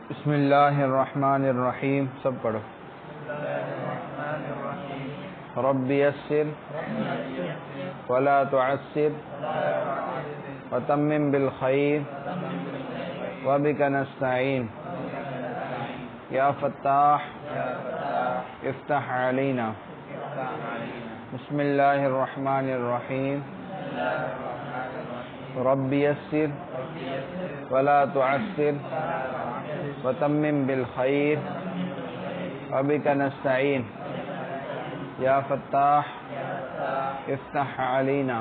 بسم اللہ الرحمن الرحیم. سب پڑھو. رب یسر ولا تعسر وتمم بالخیر وبک نستعین یا فتاح افتح علینا. بسم اللہ الرحمن الرحیم. رب یسر ولا تعسر وتمم بالخیر وبک نستعین یا فتاح افتح علینا.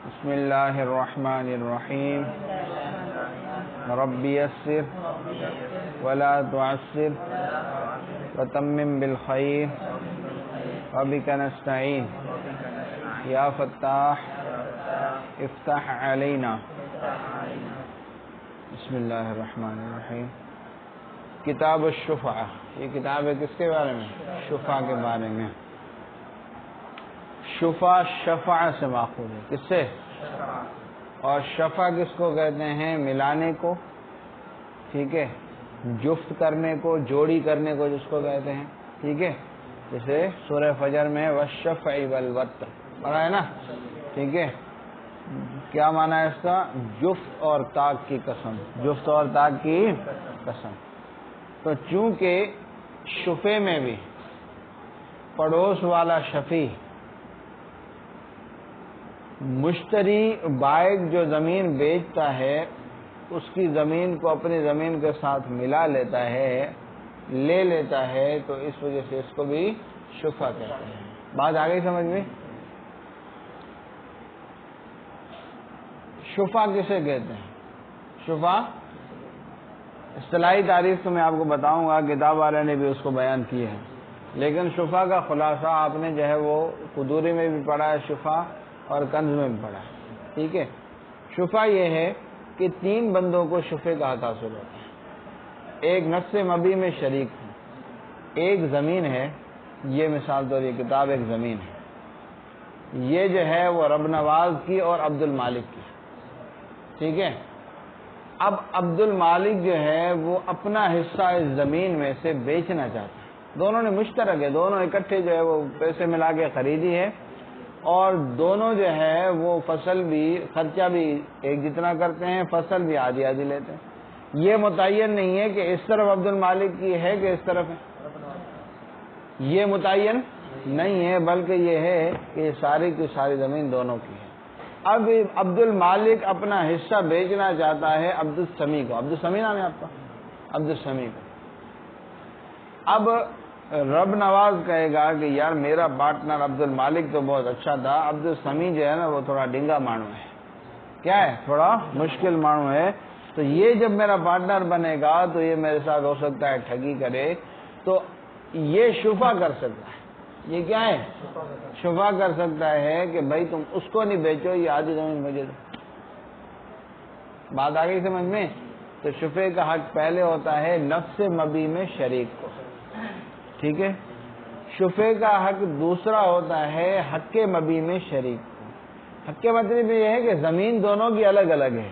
بسم اللہ الرحمن الرحیم. رب یسر ولا تعسر وتمم بالخیر وبک نستعین یا فتاح افتح علینا. بسم اللہ الرحمن الرحیم. کتاب الشفعہ. یہ کتاب ہے کس کے بارے میں؟ شفعہ کے بارے میں. شفعہ شفع سے ماخوذ ہے. کس سے؟ اور شفع کس کو کہتے ہیں؟ ملانے کو. ٹھیک ہے. جفت کرنے کو، جوڑی کرنے کو جس کو کہتے ہیں. ٹھیک ہے. جیسے سورہ فجر میں والشفع والوتر پڑھا ہے نا. ٹھیک ہے. کیا معنی ہے اس کا؟ جفت اور طاق کی قسم. جفت اور طاق کی قسم. تو چونکہ شفع میں بھی پڑوس والا شفیع مشتری بائع جو زمین بیچتا ہے اس کی زمین کو اپنی زمین کے ساتھ ملا لیتا ہے، لے لیتا ہے، تو اس وجہ سے اس کو بھی شفعہ کہتے ہیں. بات آ گئی سمجھ میں؟ شفعہ کسے کہتے ہیں؟ شفعہ اصطلاحی تعریف تو میں آپ کو بتاؤں گا، کتاب والے نے بھی اس کو بیان کی ہے، لیکن شفعہ کا خلاصہ آپ نے جو ہے وہ قدوری میں بھی پڑھا ہے شفعہ، اور کنز میں بھی پڑھا ہے. ٹھیک ہے. شفعہ یہ ہے کہ تین بندوں کو شفعے کا حق حاصل ہوتا ہے. ایک نفس مبی میں شریک ہے، ایک زمین ہے. یہ مثال طور یہ کتاب ایک زمین ہے. یہ جو ہے وہ رب نواز کی اور عبد المالک کی. ٹھیک ہے. اب عبد المالک جو ہے وہ اپنا حصہ اس زمین میں سے بیچنا چاہتا ہے. دونوں نے مشترک ہے، دونوں اکٹھے جو ہے وہ پیسے ملا کے خریدی ہے، اور دونوں جو ہے وہ فصل بھی، خرچہ بھی ایک جتنا کرتے ہیں، فصل بھی آدھی آدھی لیتے ہیں. یہ متعین نہیں ہے کہ اس طرف عبد المالک کی ہے کہ اس طرف ہے. یہ متعین نہیں ہے، بلکہ یہ ہے کہ یہ ساری کی ساری زمین دونوں کی ہے. اب عبد المالک اپنا حصہ بیچنا چاہتا ہے عبد السمیع کو. عبد السمیع نام ہے آپ کا؟ عبد السمیع کو. اب رب نواز کہے گا کہ یار میرا پارٹنر عبد المالک تو بہت اچھا تھا، عبد السمیع جو ہے نا وہ تھوڑا ڈنگا مانو ہے. کیا ہے؟ تھوڑا مشکل مانو ہے. تو یہ جب میرا پارٹنر بنے گا تو یہ میرے ساتھ ہو سکتا ہے ٹھگی کرے، تو یہ شفعہ کر سکتا ہے. یہ کیا ہے؟ شفعہ کر سکتا ہے کہ بھائی تم اس کو نہیں بیچو، یہ آدھی زمین مجھے دو. بات آ گئی سمجھ میں؟ تو شفعے کا حق پہلے ہوتا ہے نفس مبی میں شریک کو. ٹھیک ہے. شفعے کا حق دوسرا ہوتا ہے حق مبی میں شریک کو. حق مطلب یہ ہے کہ زمین دونوں کی الگ الگ ہے.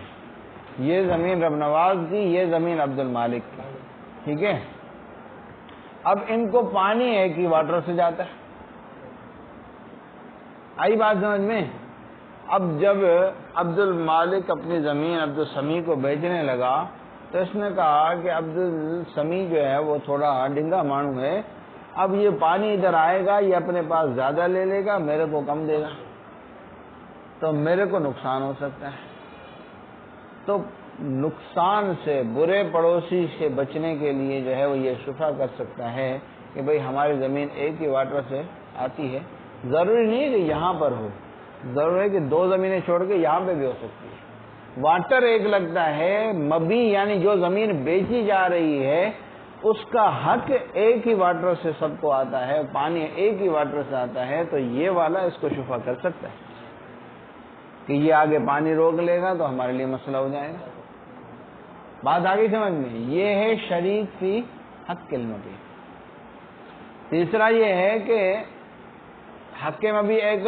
یہ زمین رب نواز کی، یہ زمین عبد المالک کی. ٹھیک ہے. اب ان کو پانی ایک ہی واٹر سے جاتا ہے. آئی بات سمجھ میں؟ اب جب عبد المالک اپنی زمین عبد السمیع کو بیچنے لگا تو اس نے کہا کہ عبد السمیع جو ہے وہ تھوڑا ڈنگا مانو ہے، اب یہ پانی ادھر آئے گا، یہ اپنے پاس زیادہ لے لے گا، میرے کو کم دے گا، تو میرے کو نقصان ہو سکتا ہے. تو نقصان سے، برے پڑوسی سے بچنے کے لیے جو ہے وہ یہ شفعہ کر سکتا ہے کہ بھئی ہماری زمین ایک ہی واٹر سے آتی ہے. ضروری نہیں ہے کہ یہاں پر ہو، ضروری ہے کہ دو زمینیں چھوڑ کے یہاں پہ بھی ہو سکتی ہے. واٹر ایک لگتا ہے، مبی یعنی جو زمین بیچی جا رہی ہے اس کا حق ایک ہی واٹر سے سب کو آتا ہے، پانی ایک ہی واٹر سے آتا ہے. تو یہ والا اس کو شفعہ کر سکتا ہے کہ یہ آگے پانی روک لے گا تو ہمارے لیے مسئلہ ہو جائے گا. بات آگئی سمجھ میں؟ یہ ہے شریک فی حق المبی. تیسرا یہ ہے کہ حق مبی ایک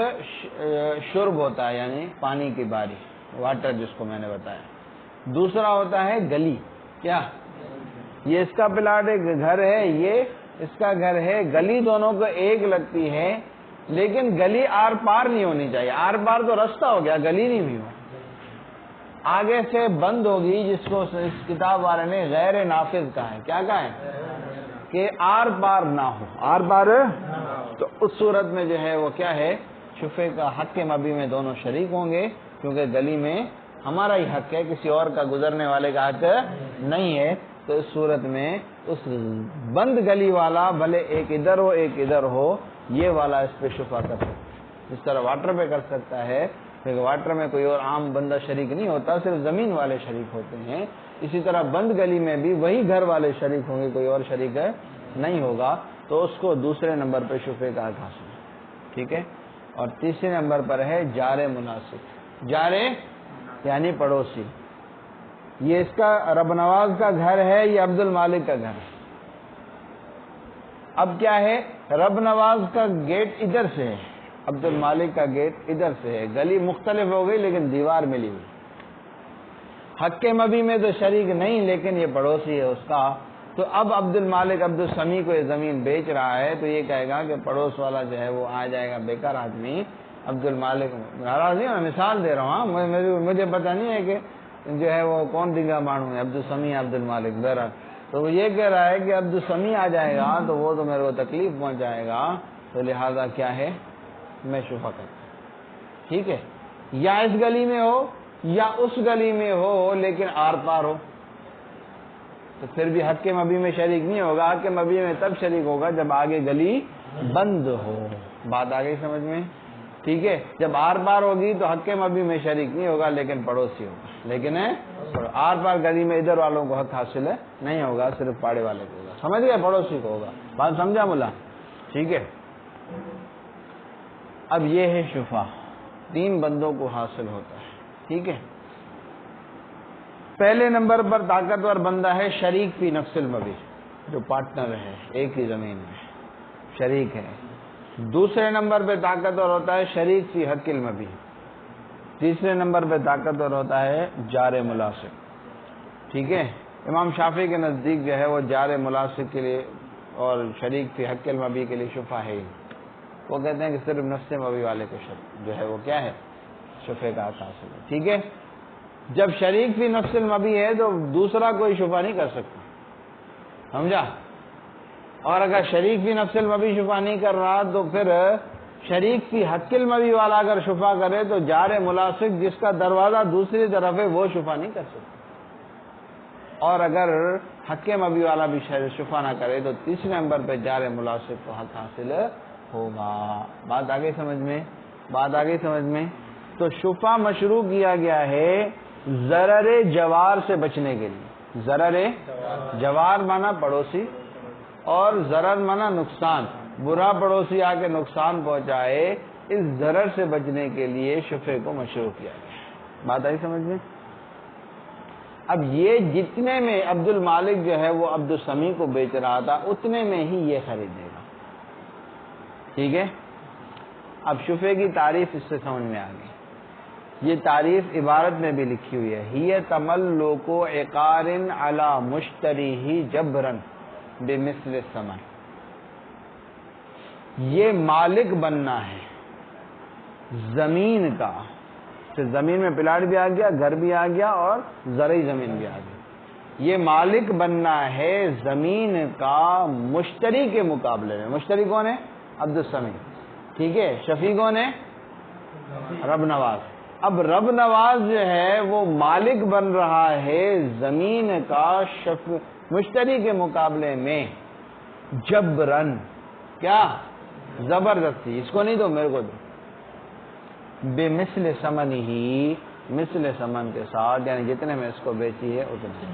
شرب ہوتا ہے، یعنی پانی کی باری، واٹر جس کو میں نے بتایا. دوسرا ہوتا ہے گلی. کیا؟ یہ اس کا پلاٹ ایک گھر ہے، یہ اس کا گھر ہے، گلی دونوں کو ایک لگتی ہے، لیکن گلی آر پار نہیں ہونی چاہیے. آر پار تو رستہ ہو گیا، گلی نہیں ہوئی. آگے سے بند ہوگی، جس کو اس کتاب والے نے غیر نافذ کہا ہے. کیا کہا ہے؟ کہ آر پار نہ ہو. آر پار تو اس صورت میں جو ہے وہ کیا ہے، شفے کا حق مبی میں دونوں شریک ہوں گے، کیونکہ گلی میں ہمارا ہی حق ہے، کسی اور کا گزرنے والے کا حق نہیں ہے. تو اس صورت میں اس بند گلی والا بھلے ایک ادھر ہو ایک ادھر ہو، یہ والا اس پہ شفا کر سکتا ہے. جس طرح واٹر پہ کر سکتا ہے، کیونکہ واٹر میں کوئی اور عام بندہ شریک نہیں ہوتا، صرف زمین والے شریک ہوتے ہیں. اسی طرح بند گلی میں بھی وہی گھر والے شریک ہوں گے، کوئی اور شریک نہیں ہوگا. تو اس کو دوسرے نمبر پہ شفے کا حق حاصل ہے. ٹھیک ہے. اور تیسرے نمبر پر ہے جار مناسب. جار یعنی پڑوسی. یہ اس کا رب نواز کا گھر ہے، یہ عبد المالک کا گھر ہے. اب کیا ہے، رب نواز کا گیٹ ادھر سے ہے، عبد المالک کا گیٹ ادھر سے ہے، گلی مختلف ہو گئی لیکن دیوار ملی ہوئی. حق مبی میں تو شریک نہیں، لیکن یہ پڑوسی ہے اس کا. تو اب عبد المالک عبد السمیع کو یہ زمین بیچ رہا ہے، تو یہ کہے گا کہ پڑوس والا جو ہے وہ آ جائے گا بیکار آدمی. عبد المالک ناراض نہیں، میں مثال دے رہا ہوں، مجھے پتہ نہیں ہے کہ جو ہے وہ کون دنگا مانوں ہے، عبد السمیع عبد المالک. بہرحال تو وہ یہ کہہ رہا ہے کہ عبد السمیع آ جائے گا تو وہ تو میرے کو تکلیف پہنچائے گا، تو لہذا کیا ہے، میں شفا کرتا ہوں. ٹھیک ہے. یا اس گلی میں ہو یا اس گلی میں ہو، لیکن آر پار ہو، تو پھر بھی حق مبی میں شریک نہیں ہوگا. حق مبی میں تب شریک ہوگا جب آگے گلی بند ہو. بات آ گئی سمجھ میں؟ ٹھیک ہے. جب آر پار ہوگی تو حق مبی میں شریک نہیں ہوگا، لیکن پڑوسی ہوگا. لیکن آر پار گلی میں ادھر والوں کو حق حاصل نہیں ہوگا، صرف پاڑے والے کو ہوگا. سمجھ گئے؟ پڑوسی کو ہوگا. بات سمجھا ملا؟ ٹھیک ہے. اب یہ ہے شفا، 3 بندوں کو حاصل ہوتا ہے. ٹھیک ہے. پہلے نمبر پر طاقتور بندہ ہے شریک فی نفس المبی، جو پارٹنر ہے، ایک ہی زمین میں شریک ہے. دوسرے نمبر پہ طاقتور ہوتا ہے شریک فی حق المبی. تیسرے نمبر پہ طاقتور ہوتا ہے جار ملاصق. ٹھیک ہے. امام شافعی کے نزدیک جو ہے وہ جار ملاصق کے لیے اور شریک فی حق المبی کے لیے شفا ہے. وہ کہتے ہیں کہ صرف نفس مبی والے کو جو ہے وہ کیا ہے، شفے کا حق حاصل ہے. ٹھیک ہے. جب شریک فی نفس المبی ہے تو دوسرا کوئی شفا نہیں کر سکتا. سمجھا؟ اور اگر شریک فی نفس المبی شفا نہیں کر رہا تو پھر شریک فی حق المبی والا اگر شفا کرے تو جار ملاصق جس کا دروازہ دوسری طرف ہے وہ شفا نہیں کر سکتا. اور اگر حق مبی والا بھی شفا نہ کرے تو تیسرے نمبر پہ جار ملاصق کو حق حاصل ہوگا. بات آگے سمجھ میں؟ بات آگے سمجھ میں؟ تو شفا مشروع کیا گیا ہے ضرر جوار سے بچنے کے لیے. ضرر جوار مانا پڑوسی، اور ضرر مانا نقصان، برا پڑوسی آ کے نقصان پہنچائے، اس ضرر سے بچنے کے لیے شفے کو مشروع کیا گیا. بات آئی سمجھ میں؟ اب یہ جتنے میں عبد المالک جو ہے وہ عبد السمیع کو بیچ رہا تھا اتنے میں ہی یہ خریدے گا. ٹھیک ہے. اب شفے کی تعریف اس سے سمجھ میں آ گئی. یہ تعریف عبارت میں بھی لکھی ہوئی ہے، ہی تملک عقار علی مشتریہ جبرا بمثل الثمن. یہ مالک بننا ہے زمین کا، زمین میں پلاٹ بھی آ گیا، گھر بھی آ گیا اور زرعی زمین بھی آ گئی. یہ مالک بننا ہے زمین کا مشتری کے مقابلے میں. مشتری کون ہے؟ عبد السمیع. ٹھیک ہے. شفیع کون ہے؟ رب نواز. اب رب نواز جو ہے وہ مالک بن رہا ہے زمین کا مشتری کے مقابلے میں جبرن. کیا؟ زبردستی. اس کو نہیں دو، میرے کو دو. بے مثل ثمن ہی، مثل ثمن کے ساتھ، یعنی جتنے میں اس کو بیچی ہے اتنے.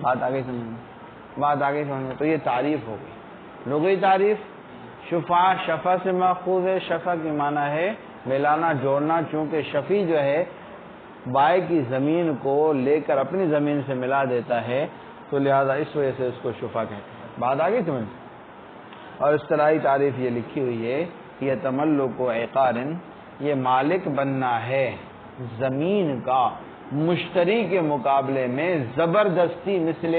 بات آگے سمجھ میں؟ بات آگے سمجھ میں؟ تو یہ تعریف ہو گئی. لغوی تعریف شفا، شفا سے ماخوذ ہے. شفا کی معنی ہے ملانا، جوڑنا. چونکہ شفیع جو ہے بائے کی زمین کو لے کر اپنی زمین سے ملا دیتا ہے، تو لہذا اس وجہ سے اس کو شفا کہتے ہیں. بات آگئی سمجھ؟ اور اصطلاحی تعریف یہ لکھی ہوئی ہے، یہ تملک عقار، یہ مالک بننا ہے زمین کا مشتری کے مقابلے میں زبردستی مثل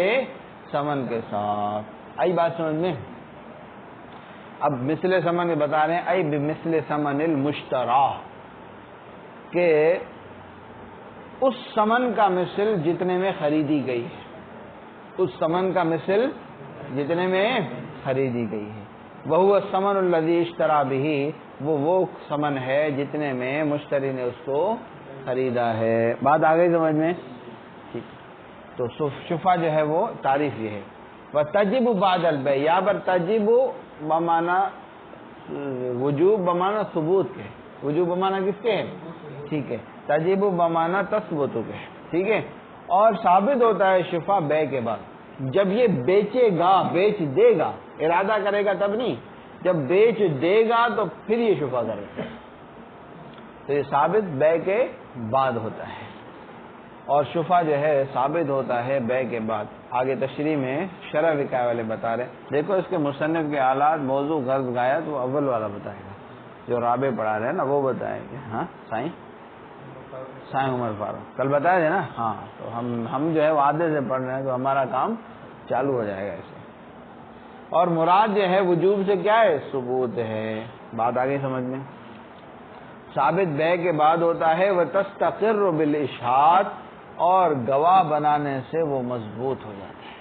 سمن کے ساتھ. آئی بات سمجھ میں؟ اب مثل سمن میں بتا رہے ہیں ای بمثل سمن المشترا، کہ اس سمن کا مثل جتنے میں خریدی گئی ہے، اس سمن کا مثل جتنے میں خریدی گئی ہے. وہو الثمن الذی اشترا بہ، وہ سمن ہے جتنے میں مشتری نے اس کو خریدا ہے. بات آ گئی سمجھ میں؟ ٹھیک. تو شفا جو ہے وہ تعریف یہ ہے. وتجب بعد البیع، یہاں پر تجب بمعنی وجوب بمعنی ثبوت کے، وجوب بمعنی کس کے ہے؟ ٹھیک ہے. تجب بمعنی تثبت کے، ٹھیک ہے. اور ثابت ہوتا ہے شفا بیع کے بعد، جب یہ بیچے گا، بیچ دے گا، ارادہ کرے گا تب نہیں، جب بیچ دے گا تو پھر یہ شفا کرے گا. تو یہ ثابت بیع کے بعد ہوتا ہے، اور شفا جو ہے ثابت ہوتا ہے بیع کے بعد. آگے تشریح میں شرح وقایہ والے بتا رہے ہیں. دیکھو اس کے مصنف کے آلات، موضوع، غرض، غایت وہ اول والا بتائے گا، جو رابع پڑھا رہے ہیں نا وہ بتائیں گے. ہاں سائیں عمر فاروق کل بتایا تھے نا. ہاں تو ہم جو ہے وعدے سے پڑھ رہے ہیں تو ہمارا کام چالو ہو جائے گا اسے. اور مراد جو ہے وجوب سے کیا ہے؟ ثبوت ہے. بات آگے سمجھ میں؟ ثابت بیع کے بعد ہوتا ہے وتستقر بالاشہاد، اور گواہ بنانے سے وہ مضبوط ہو جاتا ہے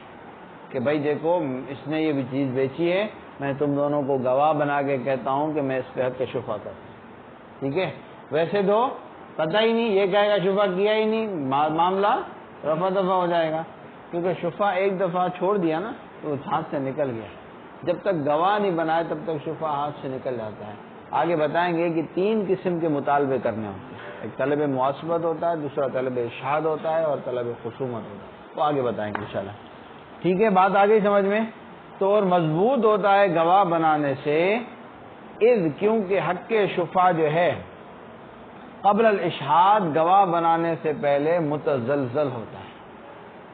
کہ بھائی دیکھو اس نے یہ بھی چیز بیچی ہے، میں تم دونوں کو گواہ بنا کے کہتا ہوں کہ میں اس پہ حق کے شفا کرتا ہوں. ٹھیک ہے. ویسے تو پتہ ہی نہیں، یہ کہے گا شفا کیا ہی نہیں، معاملہ رفع دفع ہو جائے گا، کیونکہ شفا ایک دفعہ چھوڑ دیا نا تو ہاتھ سے نکل گیا. جب تک گواہ نہیں بنائے تب تک شفا ہاتھ سے نکل جاتا ہے. آگے بتائیں گے کہ 3 قسم کے مطالبے کرنے ہوتے ہیں. ایک طلب معاصبت ہوتا ہے، دوسرا طلب اشہاد ہوتا ہے، اور طلب خصومت ہوتا ہے. تو آگے بتائیں گے انشاءاللہ. ٹھیک ہے. بات آگے سمجھ میں؟ تو اور مضبوط ہوتا ہے گواہ بنانے سے، اذ کیونکہ حق کے شفا جو ہے قبل الاشہاد گواہ بنانے سے پہلے متزلزل ہوتا ہے.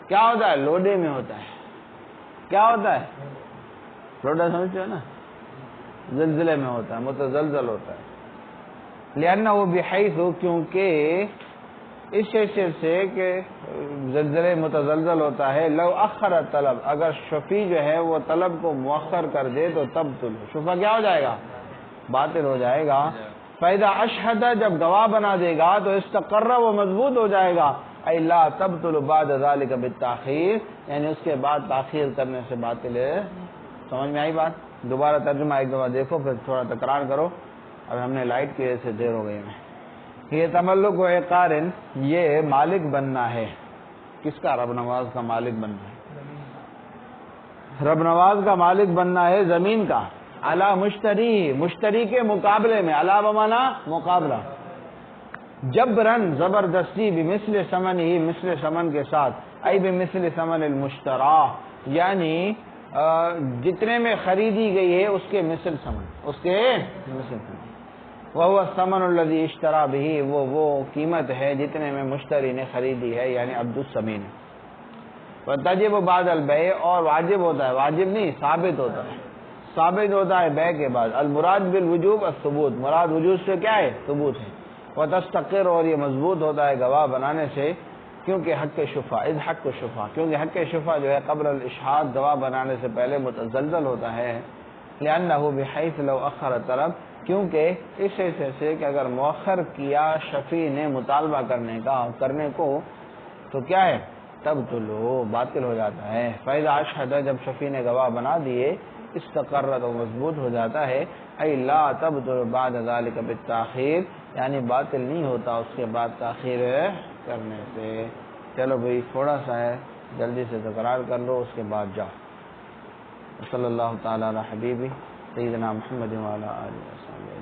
کیا ہوتا ہے؟ لوڈے میں ہوتا ہے. کیا ہوتا ہے؟ لوڈا سمجھتے ہو نا؟ زلزلے میں ہوتا ہے، متزلزل ہوتا ہے. لأنہ بحیث، کیونکہ اس حیثیت سے کہ زلزلے متزلزل ہوتا ہے. لو اخر طلب، اگر شفیع جو ہے وہ طلب کو مؤخر کر دے تو تب شفا کیا ہو جائے گا؟ باطل ہو جائے گا. فَإِذَا أَشْهَدَ، جب گواہ بنا دے گا تو استقر، وہ مضبوط ہو جائے گا. اَيْ لَا تَبْطُلُ بَعْدَ ذَلِكَ بِالتَّأْخِيرِ، یعنی اس کے بعد تاخیر کرنے سے باطل ہے. سمجھ میں آئی بات؟ دوبارہ ترجمہ ایک دفعہ دیکھو، پھر تھوڑا تکرار کرو. اب ہم نے لائٹ کی وجہ سے دیر ہو گئی میں. یہ تملک و اقارن، یہ مالک بننا ہے. کس کا؟ رب نواز کا مالک بننا ہے. رب نواز کا مالک بننا ہے زمین کا. علی مشتری، مشتری کے مقابلے میں. علی بمانا مقابلہ. جبرن، زبردستی. بمثل ثمن ہی، مثل ثمن کے ساتھ. ای بمثل ثمن المشترا، یعنی جتنے میں خریدی گئی ہے اس کے مثل ثمن، اس کے مثل ثمن. وہو الثمن الذی اشترا بہ، وہ قیمت ہے جتنے میں مشتری نے خریدی ہے، یعنی عبد الثمین. وتجب بعد البیع، اور واجب ہوتا ہے، واجب نہیں ثابت ہوتا ہے، ثابت ہوتا ہے بیع کے بعد. المراد بالوجوب الثبوت، مراد وجوب سے کیا ہے؟ ثبوت ہے. وتستقر، اور یہ مضبوط ہوتا ہے گواہ بنانے سے، کیونکہ حق شفا، اذ حق شفا، کیونکہ حق شفا جو ہے قبل الاشہاد گواہ بنانے سے پہلے متزلزل ہوتا ہے. لأنہ بحیث لو اخر طلب، کیونکہ اس حیثیت سے کہ اگر مؤخر کیا شفیع نے مطالبہ کرنے کو تو کیا ہے؟ تب تو باطل ہو جاتا ہے. فإذا أشهد، جب شفیع نے گواہ بنا دیے، استقرت، و مضبوط ہو جاتا ہے. اي لا تبطل بعد ذلك بالتاخير، یعنی باطل نہیں ہوتا اس کے بعد تاخیر کرنے سے. چلو بھائی تھوڑا سا ہے، جلدی سے تکرار کر لو، اس کے بعد جاؤ. صلی اللہ تعالی علی حبیبی سیدنا محمد وعلی آلہ وصحبہ.